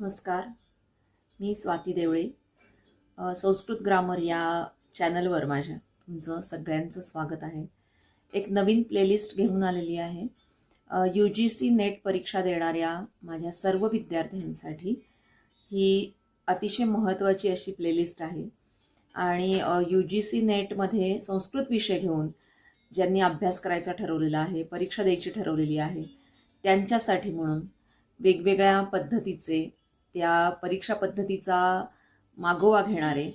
नमस्कार. मी स्वाती देवळे. संस्कृत ग्रामर या चॅनलवर माझ्या तुमचं सगळ्यांचं स्वागत आहे. एक नवीन प्लेलिस्ट घेऊन आलेली आहे. UGC नेट परीक्षा देणाऱ्या माझ्या सर्व विद्यार्थ्यांसाठी ही अतिशय महत्त्वाची अशी प्लेलिस्ट आहे. आणि UGC नेटमध्ये संस्कृत विषय घेऊन ज्यांनी अभ्यास करायचा ठरवलेला आहे, परीक्षा द्यायची ठरवलेली आहे, त्यांच्यासाठी म्हणून वेगवेगळ्या पद्धतीचे, त्या परीक्षा पद्धतीचा मागोवा घेणारे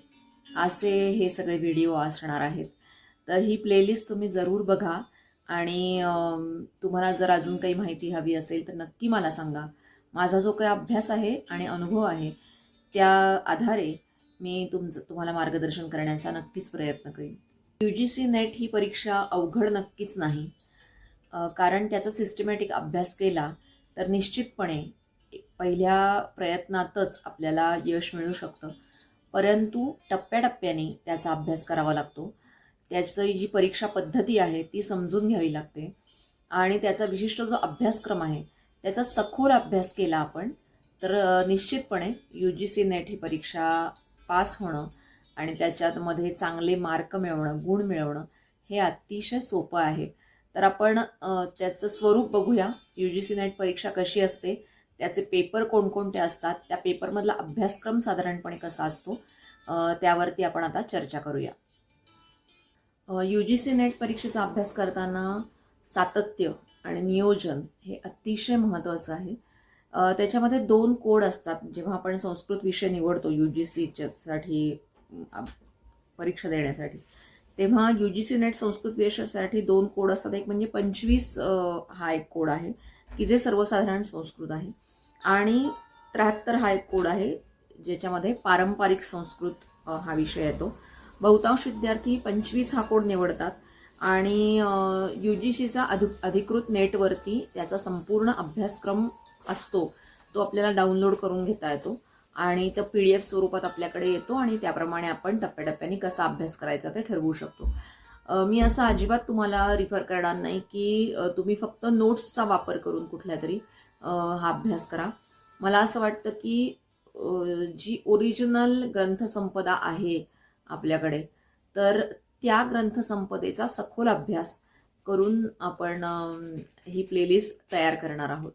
असे हे सगळे व्हिडिओ असणार आहेत. तर ही प्लेलिस्ट तुम्ही जरूर बघा आणि तुम्हाला जर अजून काही माहिती हवी असेल तर नक्की मला सांगा. माझा जो काही अभ्यास आहे आणि अनुभव आहे त्या आधारे मी तुम्हाला मार्गदर्शन करण्याचा नक्कीच प्रयत्न करेन. UGC नेट ही परीक्षा अवघड नक्कीच नाही, कारण त्याचा सिस्टमॅटिक अभ्यास केला तर निश्चितपणे पहिल्या प्रयत्नातच आपल्याला यश मिळू शकतं. परंतु टप्प्याटप्प्याने त्याचा अभ्यास करावा लागतो. त्याची जी परीक्षा पद्धती आहे ती समजून घ्यावी लागते आणि त्याचा विशिष्ट जो अभ्यासक्रम आहे त्याचा सखोल अभ्यास केला आपण तर निश्चितपणे UGC नेट ही परीक्षा पास होणं आणि त्याच्यामध्ये चांगले मार्क मिळवणं, गुण मिळवणं हे अतिशय सोपं आहे. तर आपण त्याचं स्वरूप बघूया. UGC नेट परीक्षा कशी असते, त्याचे पेपर कोणकोणते असतात, त्या पेपरमधला अभ्यासक्रम साधारणपणे कसा असतो, त्यावरती आपण आता चर्चा करूया. UGC नेट परीक्षेचा अभ्यास करताना सातत्य आणि नियोजन हे अतिशय महत्त्वाचं आहे. त्याच्यामध्ये 2 कोड असतात. जेव्हा आपण संस्कृत विषय निवडतो UGCच्या साठी परीक्षा देण्यासाठी, तेव्हा UGC नेट संस्कृत विषयासाठी 2 कोड असतात. एक म्हणजे 25 हा एक कोड आहे की जे सर्वसाधारण संस्कृत आहे आणि 73 हा एक कोड आहे ज्याच्यामध्ये पारंपरिक संस्कृत हा विषय येतो. बहुतांश विद्यार्थी 25 हा कोड निवडतात आणि UGCचा अधिकृत नेटवरती त्याचा संपूर्ण अभ्यासक्रम असतो, तो आपल्याला डाउनलोड करून घेता येतो आणि तो PDF स्वरूपात आपल्याकडे येतो आणि त्याप्रमाणे आपण टप्प्याटप्प्याने कसा अभ्यास करायचा ते ठरवू शकतो. मी असं अजिबात तुम्हाला रिफर करणार नाही की तुम्ही फक्त नोट्सचा वापर करून कुठल्या तरी हा अभ्यास करा. मला असं वाटतं की जी ओरिजिनल ग्रंथसंपदा आहे आपल्याकडे, तर त्या ग्रंथसंपदेचा सखोल अभ्यास करून आपण ही प्लेलिस्ट तयार करणार आहोत.